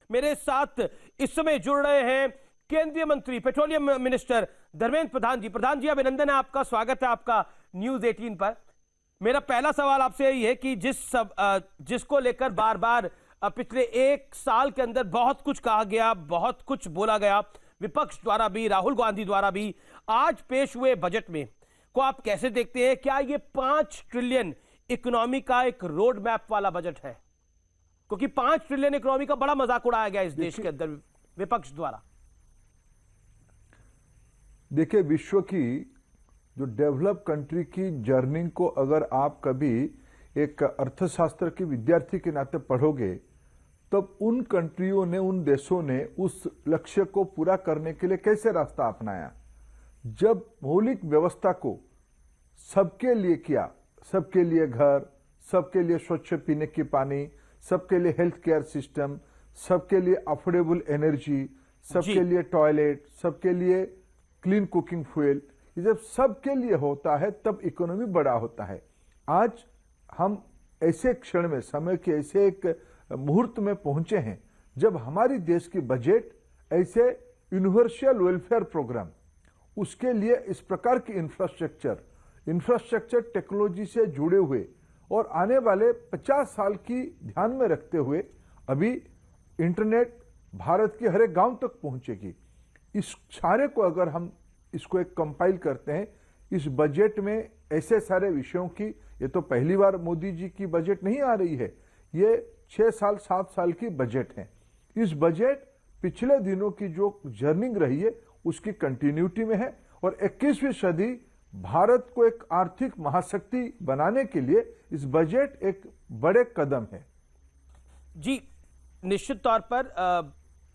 मेरे साथ इस समय जुड़ रहे हैं केंद्रीय मंत्री पेट्रोलियम मिनिस्टर धर्मेंद्र प्रधान जी। प्रधान जी, अभिनंदन है आपका, स्वागत है आपका न्यूज 18 पर। मेरा पहला सवाल आपसे यही है कि जिसको लेकर बार बार पिछले एक साल के अंदर बहुत कुछ कहा गया, बहुत कुछ बोला गया, विपक्ष द्वारा भी, राहुल गांधी द्वारा भी, आज पेश हुए बजट में को आप कैसे देखते हैं? क्या ये 5 ट्रिलियन इकोनॉमी का एक रोड मैप वाला बजट है? क्योंकि 5 ट्रिलियन इकोनॉमी का बड़ा मजाक उड़ाया गया इस देश के अंदर विपक्ष द्वारा। देखिए, विश्व की जो डेवलप कंट्री की जर्नी को अगर आप कभी एक अर्थशास्त्र के विद्यार्थी के नाते पढ़ोगे, तब उन कंट्रियों ने, उन देशों ने उस लक्ष्य को पूरा करने के लिए कैसे रास्ता अपनाया। जब मौलिक व्यवस्था को सबके लिए किया, सबके लिए घर, सबके लिए स्वच्छ पीने की पानी, सबके लिए हेल्थ केयर सिस्टम, सबके लिए अफोर्डेबल एनर्जी, सबके लिए टॉयलेट, सबके लिए क्लीन कुकिंग फ्यूल, ये जब सबके लिए होता है तब इकोनॉमी बड़ा होता है। आज हम ऐसे क्षण में, समय के ऐसे एक मुहूर्त में पहुंचे हैं जब हमारी देश की बजट ऐसे यूनिवर्सल वेलफेयर प्रोग्राम, उसके लिए इस प्रकार की इंफ्रास्ट्रक्चर टेक्नोलॉजी से जुड़े हुए और आने वाले 50 साल की ध्यान में रखते हुए अभी इंटरनेट भारत के हर एक गांव तक पहुंचेगी। इस सारे को अगर हम इसको एक कंपाइल करते हैं, इस बजट में ऐसे सारे विषयों की, ये तो पहली बार मोदी जी की बजट नहीं आ रही है, ये 6 साल 7 साल की बजट है। इस बजट पिछले दिनों की जो जर्नी रही है उसकी कंटिन्यूटी में है और 21वीं सदी भारत को एक आर्थिक महाशक्ति बनाने के लिए इस बजट एक बड़े कदम है। जी, निश्चित तौर पर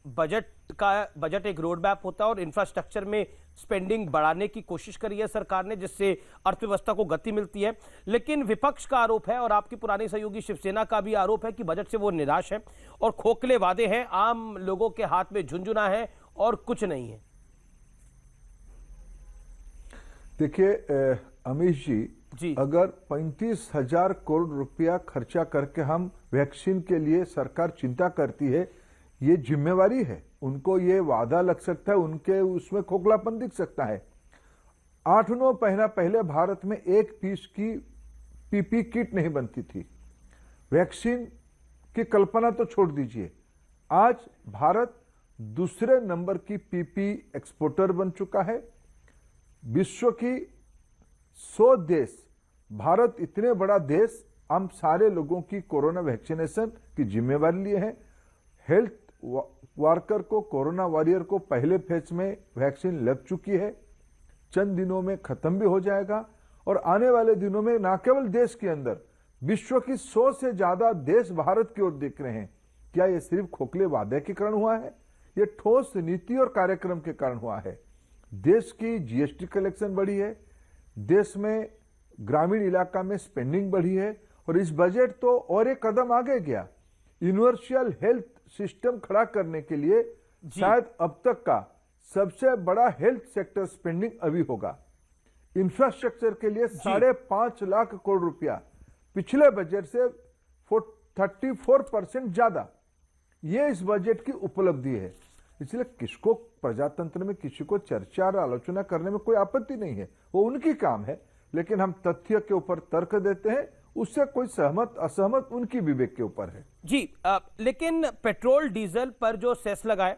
बजट एक रोड मैप होता है और इंफ्रास्ट्रक्चर में स्पेंडिंग बढ़ाने की कोशिश करी है सरकार ने, जिससे अर्थव्यवस्था को गति मिलती है। लेकिन विपक्ष का आरोप है और आपकी पुरानी सहयोगी शिवसेना का भी आरोप है कि बजट से वो निराश है और खोखले वादे हैं, आम लोगों के हाथ में झुनझुना है और कुछ नहीं है। देखिए अमीश जी, अगर 35,000 करोड़ रुपया खर्चा करके हम वैक्सीन के लिए सरकार चिंता करती है, ये जिम्मेवारी है। उनको ये वादा लग सकता है, उनके उसमें खोखलापन दिख सकता है। 8-9 महीना पहले भारत में एक पीस की पीपी किट नहीं बनती थी। वैक्सीन की कल्पना तो छोड़ दीजिए, आज भारत दूसरे नंबर की पीपी एक्सपोर्टर बन चुका है। विश्व की 100 देश, भारत इतने बड़ा देश, हम सारे लोगों की कोरोना वैक्सीनेशन की जिम्मेवारी लिए हैं। हेल्थ वर्कर को, कोरोना वॉरियर को पहले फेज में वैक्सीन लग चुकी है, चंद दिनों में खत्म भी हो जाएगा और आने वाले दिनों में न केवल देश के अंदर, विश्व की 100 से ज्यादा देश भारत की ओर देख रहे हैं। क्या यह सिर्फ खोखले वादे के कारण हुआ है? यह ठोस नीति और कार्यक्रम के कारण हुआ है। देश की जीएसटी कलेक्शन बढ़ी है, देश में ग्रामीण इलाका में स्पेंडिंग बढ़ी है और इस बजट तो और एक कदम आगे गया। यूनिवर्सल हेल्थ सिस्टम खड़ा करने के लिए शायद अब तक का सबसे बड़ा हेल्थ सेक्टर स्पेंडिंग अभी होगा। इंफ्रास्ट्रक्चर के लिए 5.5 लाख करोड़ रुपया पिछले बजट से 34% ज्यादा, ये इस बजट की उपलब्धि है। इसलिए किसको, प्रजातंत्र में किसी को चर्चा और आलोचना करने में कोई आपत्ति नहीं है, वो उनकी काम है। लेकिन हम तथ्य के ऊपर तर्क देते हैं, उससे कोई सहमत असहमत उनकी विवेक के ऊपर है। जी, लेकिन पेट्रोल डीजल पर जो सेस लगाए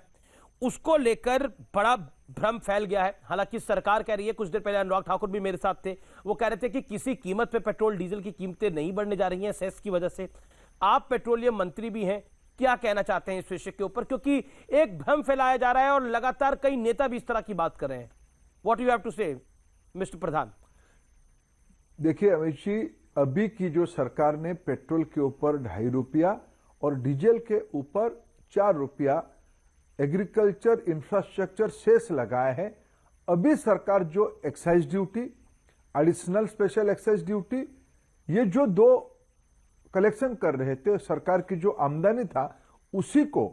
उसको लेकर बड़ा भ्रम फैल गया है। हालांकि सरकार कह रही है, कुछ देर पहले अनुराग ठाकुर भी मेरे साथ थे, वो कह रहे थे कि किसी कीमत पे पेट्रोल डीजल की कीमतें नहीं बढ़ने जा रही हैं सेस की वजह से। आप पेट्रोलियम मंत्री भी हैं, क्या कहना चाहते हैं इस विषय के ऊपर? क्योंकि एक भ्रम फैलाया जा रहा है और लगातार कई नेता भी इस तरह की बात कर रहे हैं। व्हाट यू हैव टू से मिस्टर प्रधान? देखिए अमित जी, अभी की जो सरकार ने पेट्रोल के ऊपर 2.5 रुपया और डीजल के ऊपर 4 रुपया एग्रीकल्चर इंफ्रास्ट्रक्चर सेस लगाए हैं। अभी सरकार जो excise duty, additional special excise duty, ये जो 2 कलेक्शन कर रहे थे, सरकार की जो आमदनी था उसी को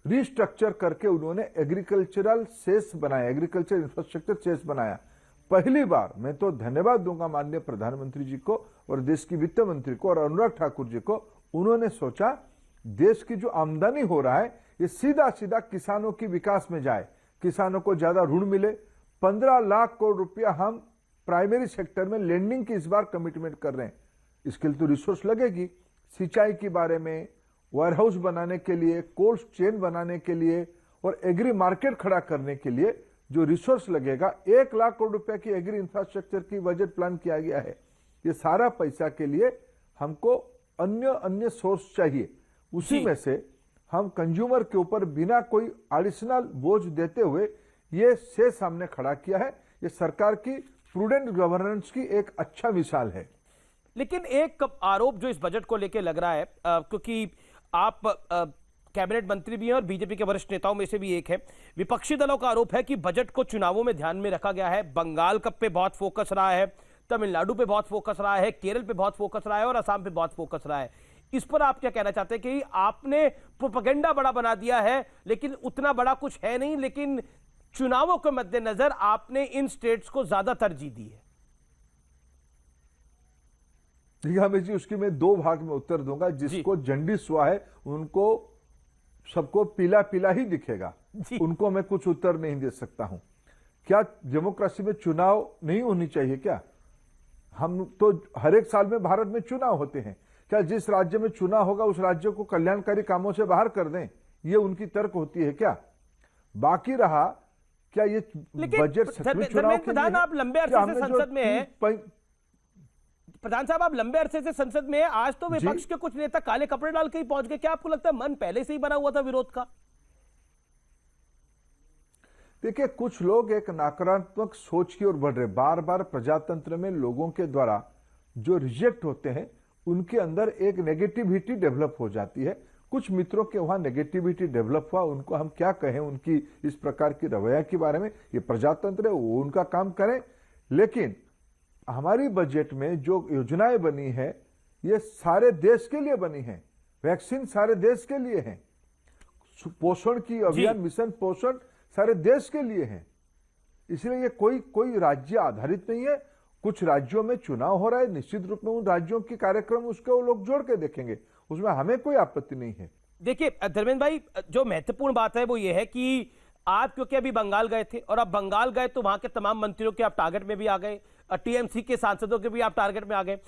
रिस्ट्रक्चर करके उन्होंने एग्रीकल्चरल सेस बनाया, एग्रीकल्चर इंफ्रास्ट्रक्चर सेस बनाया। पहली बार मैं तो धन्यवाद दूंगा माननीय प्रधानमंत्री जी को और देश की वित्त मंत्री को और अनुराग ठाकुर जी को। उन्होंने सोचा देश की जो आमदनी हो रहा है ये सीधा सीधा किसानों की विकास में जाए, किसानों को ज्यादा ऋण मिले। 15 लाख करोड़ रुपया हम प्राइमरी सेक्टर में लेंडिंग की इस बार कमिटमेंट कर रहे हैं। इसके लिए तो रिसोर्स लगेगी, सिंचाई के बारे में, वेयरहाउस बनाने के लिए, कोल्ड चेन बनाने के लिए और एग्री मार्केट खड़ा करने के लिए जो रिसोर्स लगेगा, 1 लाख करोड़ रुपए की एग्री इंफ्रास्ट्रक्चर की बजट प्लान किया गया है। ये सारा पैसा के लिए हमको अन्य सोर्स चाहिए, उसी में से हम कंज्यूमर के ऊपर बिना कोई एडिशनल बोझ देते हुए ये से सामने खड़ा किया है। ये सरकार की प्रूडेंट गवर्नेंस की एक अच्छा मिसाल है। लेकिन एक आरोप जो इस बजट को लेकर लग रहा है, क्योंकि आप कैबिनेट मंत्री भी हैं और बीजेपी के वरिष्ठ नेताओं में से भी एक है, विपक्षी दलों का आरोप है कि बजट को चुनावों में ध्यान में रखा गया है। बंगाल कप पे बहुत फोकस रहा है, तमिलनाडु पे बहुत फोकस रहा है, केरल पे बहुत फोकस रहा है और असम पे बहुत फोकस रहा है। इस पर आप क्या कहना चाहते हैं कि आपने प्रोपेगेंडा बड़ा बना दिया है, लेकिन उतना बड़ा कुछ है नहीं, लेकिन चुनावों के मद्देनजर आपने इन स्टेट्स को ज्यादा तरजीह दी है? हमें जी उसकी मैं 2 भाग में उत्तर दूंगा। जिसको जंडिस हुआ है उनको सबको पीला पीला ही दिखेगा, उनको मैं कुछ उत्तर नहीं दे सकता हूं। क्या डेमोक्रेसी में चुनाव नहीं होनी चाहिए क्या? हम तो हर एक साल में भारत में चुनाव होते हैं। क्या जिस राज्य में चुनाव होगा उस राज्य को कल्याणकारी कामों से बाहर कर दें, ये उनकी तर्क होती है क्या? बाकी रहा क्या ये बजट सचमुच चुनाव के लिए? आप लंबे अरसे से संसद में हैं, प्रधान साहब आप लंबे अरसे से संसद में हैं, आज तो विपक्ष के कुछ नेता काले कपड़े डाल के ही पहुंच गए। क्या आपको लगता है मन पहले से ही बना हुआ था विरोध का? देखिए, कुछ लोग एक नकारात्मक सोच की ओर बढ़ रहे। बार बार प्रजातंत्र में लोगों के द्वारा जो रिजेक्ट होते हैं उनके अंदर एक नेगेटिविटी डेवलप हो जाती है। कुछ मित्रों के वहां नेगेटिविटी डेवलप हुआ, उनको हम क्या कहें उनकी इस प्रकार की रवैया के बारे में, ये प्रजातंत्र है, वो उनका काम करें। लेकिन हमारी बजट में जो योजनाएं बनी है ये सारे देश के लिए बनी है। वैक्सीन सारे देश के लिए है, पोषण की अभियान मिशन पोषण सारे देश के लिए है। इसलिए ये कोई राज्य आधारित नहीं है। कुछ राज्यों में चुनाव हो रहा है, निश्चित रूप में उन राज्यों की कार्यक्रम उसको लोग जोड़ के देखेंगे, उसमें हमें कोई आपत्ति नहीं है। देखिए धर्मेंद्र भाई, जो महत्वपूर्ण बात है वो ये है कि आप क्योंकि अभी बंगाल गए थे और अब बंगाल गए तो वहां के तमाम मंत्रियों के आप टारगेट में भी आ गए, टीएमसी के सांसदों के भी आप टारगेट में आ गए।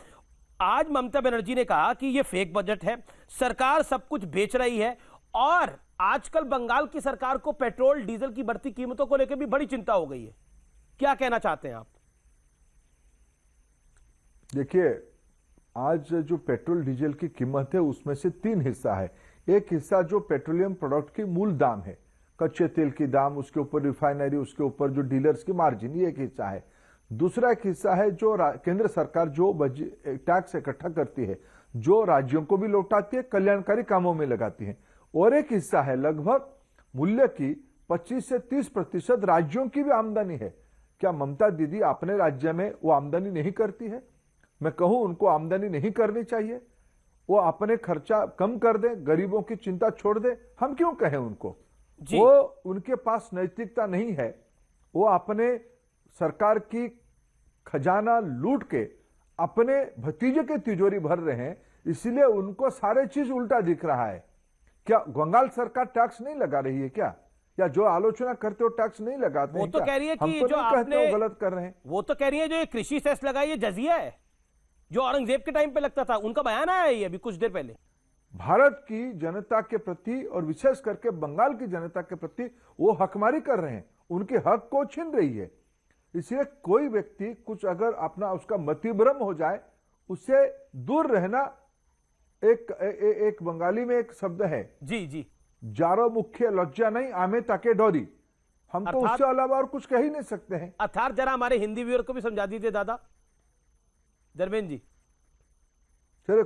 आज ममता बनर्जी ने कहा कि ये फेक बजट है, सरकार सब कुछ बेच रही है और आजकल बंगाल की सरकार को पेट्रोल डीजल की बढ़ती कीमतों को लेकर भी बड़ी चिंता हो गई है। क्या कहना चाहते हैं आप? देखिए, आज जो पेट्रोल डीजल की कीमत है उसमें से 3 हिस्सा है। एक हिस्सा जो पेट्रोलियम प्रोडक्ट की मूल दाम है, कच्चे तेल की दाम, उसके ऊपर रिफाइनरी, उसके ऊपर जो डीलर्स की मार्जिन, ये एक हिस्सा है। दूसरा एक हिस्सा है जो केंद्र सरकार जो टैक्स इकट्ठा करती है, जो राज्यों को भी लौटाती है, कल्याणकारी कामों में लगाती है। और एक हिस्सा है लगभग मूल्य की 25 से 30% राज्यों की भी आमदनी है। क्या ममता दीदी अपने राज्य में वो आमदनी नहीं करती है? मैं कहूं उनको आमदनी नहीं करनी चाहिए, वो अपने खर्चा कम कर दे, गरीबों की चिंता छोड़ दे। हम क्यों कहें उनको? वो उनके पास नैतिकता नहीं है, वो अपने सरकार की खजाना लूट के अपने भतीजे के तिजोरी भर रहे हैं, इसलिए उनको सारे चीज उल्टा दिख रहा है। क्या बंगाल सरकार टैक्स नहीं लगा रही है क्या? या जो आलोचना करते हो टैक्स नहीं लगाते? वो तो कह रही है कि तो जो आपने गलत कर रहे हैं। वो तो कह रही है जो ये कृषि सेस लगाई है जजिया है, जो औरंगजेब के टाइम पे लगता था। उनका बयान आया है अभी कुछ देर पहले। भारत की जनता के प्रति और विशेष करके बंगाल की जनता के प्रति वो हकमारी कर रहे हैं, उनके हक को छीन रही है। इसलिए कोई व्यक्ति कुछ अगर अपना उसका मतिभ्रम हो जाए, उससे दूर रहना। एक बंगाली में एक शब्द है, जी, जारो मुख्य लज्जा नहीं आमे ताके डोरी। हम तो उससे अलावा और कुछ कह ही नहीं सकते हैं। अर्थात जरा हमारे हिंदी व्यूअर को भी समझा दीजिए दादा धर्मेंद्र जी। फिर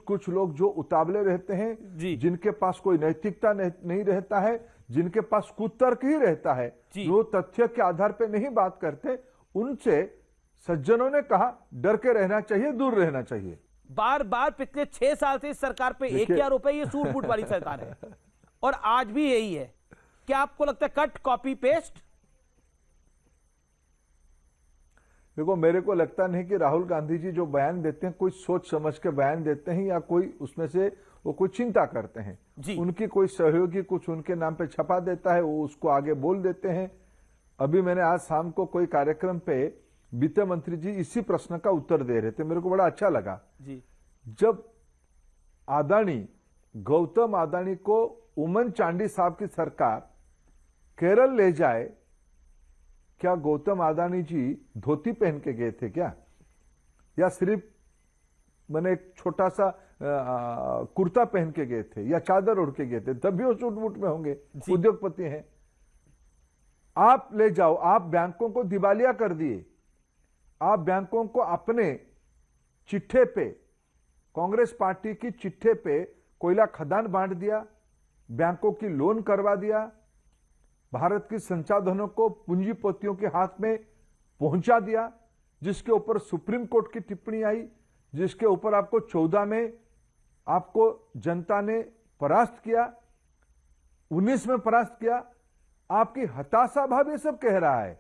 कुछ लोग जो उतावले रहते हैं, जिनके पास कोई नैतिकता नहीं रहता है, जिनके पास कुतर्क ही रहता है, जो तथ्य के आधार पे नहीं बात करते, उनसे सज्जनों ने कहा डर के रहना चाहिए, दूर रहना चाहिए। बार बार पिछले 6 साल से इस सरकार पे एक ही आरोप है, ये सूट बूट वाली सरकार है और आज भी यही है। क्या आपको लगता है कट कॉपी पेस्ट? देखो, मेरे को लगता नहीं कि राहुल गांधी जी जो बयान देते हैं कोई सोच समझ के बयान देते हैं या कोई उसमें से वो कोई चिंता करते हैं। जी। उनकी कोई सहयोगी कुछ उनके नाम पे छपा देता है, वो उसको आगे बोल देते हैं। अभी मैंने आज शाम को कोई कार्यक्रम पे वित्त मंत्री जी इसी प्रश्न का उत्तर दे रहे थे, मेरे को बड़ा अच्छा लगा। जी। जब गौतम अदानी को उमन चांडी साहब की सरकार केरल ले जाए, क्या गौतम अदानी जी धोती पहन के गए थे क्या, या सिर्फ मैंने एक छोटा सा कुर्ता पहन के गए थे या चादर ओढ़ के गए थे? तब भी वो सूट बूट में होंगे, उद्योगपति हैं। आप ले जाओ, आप बैंकों को दिवालिया कर दिए, आप बैंकों को अपने चिट्ठे पे, कांग्रेस पार्टी की चिट्ठे पे कोयला खदान बांट दिया, बैंकों की लोन करवा दिया, भारत की संसाधनों को पूंजीपतियों के हाथ में पहुंचा दिया, जिसके ऊपर सुप्रीम कोर्ट की टिप्पणी आई, जिसके ऊपर आपको 14 में आपको जनता ने परास्त किया, 19 में परास्त किया। आपकी हताशा भाव ये सब कह रहा है।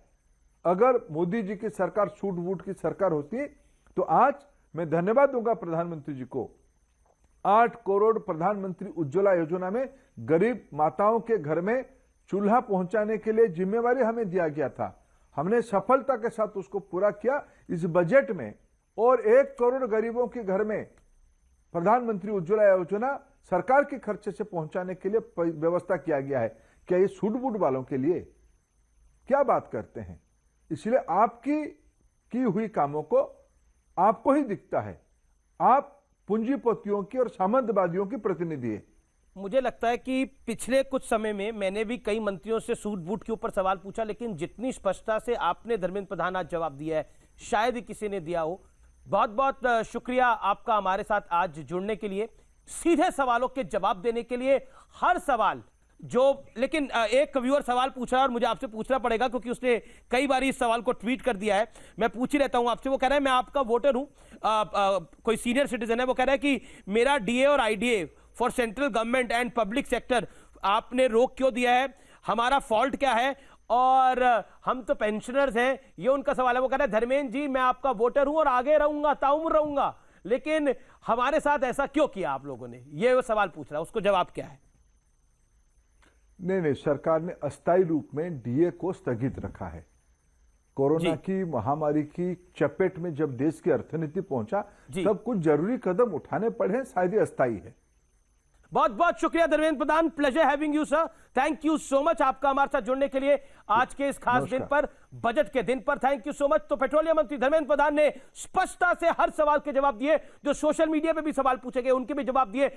अगर मोदी जी की सरकार सूट बूट की सरकार होती तो आज मैं धन्यवाद दूंगा प्रधानमंत्री जी को। 8 करोड़ प्रधानमंत्री उज्ज्वला योजना में गरीब माताओं के घर में चूल्हा पहुंचाने के लिए जिम्मेवारी हमें दिया गया था, हमने सफलता के साथ उसको पूरा किया। इस बजट में और 1 करोड़ गरीबों के घर में प्रधानमंत्री उज्ज्वला योजना सरकार के खर्चे से पहुंचाने के लिए व्यवस्था किया गया है। क्या ये सूट बूट वालों के लिए? क्या बात करते हैं? इसलिए आपकी की हुई कामों को आपको ही दिखता है। आप पूंजीपतियों की और सामंतवादियों की प्रतिनिधि है। मुझे लगता है कि पिछले कुछ समय में मैंने भी कई मंत्रियों से सूट बूट के ऊपर सवाल पूछा, लेकिन जितनी स्पष्टता से आपने धर्मेंद्र प्रधान आज जवाब दिया है शायद ही किसी ने दिया हो। बहुत बहुत शुक्रिया आपका हमारे साथ आज जुड़ने के लिए, सीधे सवालों के जवाब देने के लिए। हर सवाल जो, लेकिन एक व्यूअर सवाल पूछ रहा है और मुझे आपसे पूछना पड़ेगा क्योंकि उसने कई बार इस सवाल को ट्वीट कर दिया है, मैं पूछ ही रहता हूं आपसे। वो कह रहा है मैं आपका वोटर हूं, कोई सीनियर सिटीजन है, वो कह रहा है कि मेरा डीए और IDA for central government and public sector आपने रोक क्यों दिया है, हमारा फॉल्ट क्या है, और हम तो पेंशनर्स हैं, ये उनका सवाल है। वो कह रहा है धर्मेंद्र जी मैं आपका वोटर हूं और आगे रहूंगा, ताउम्र रहूंगा, लेकिन हमारे साथ ऐसा क्यों किया आप लोगों ने, ये वो सवाल पूछ रहा है, उसको जवाब क्या है? नहीं, सरकार ने अस्थायी रूप में डीए को स्थगित रखा है। कोरोना की महामारी की चपेट में जब देश की अर्थनीति पहुंचा तब कुछ जरूरी कदम उठाने पड़े, शायद अस्थायी है। बहुत बहुत शुक्रिया Dharmendra Pradhan, pleasure having you sir, thank you so much आपका हमारे साथ जुड़ने के लिए आज के इस खास दिन पर, बजट के दिन पर, थैंक यू सो मच। तो पेट्रोलियम मंत्री धर्मेंद्र प्रधान ने स्पष्टता से हर सवाल के जवाब दिए, जो सोशल मीडिया पे भी सवाल पूछे गए उनके भी जवाब दिए।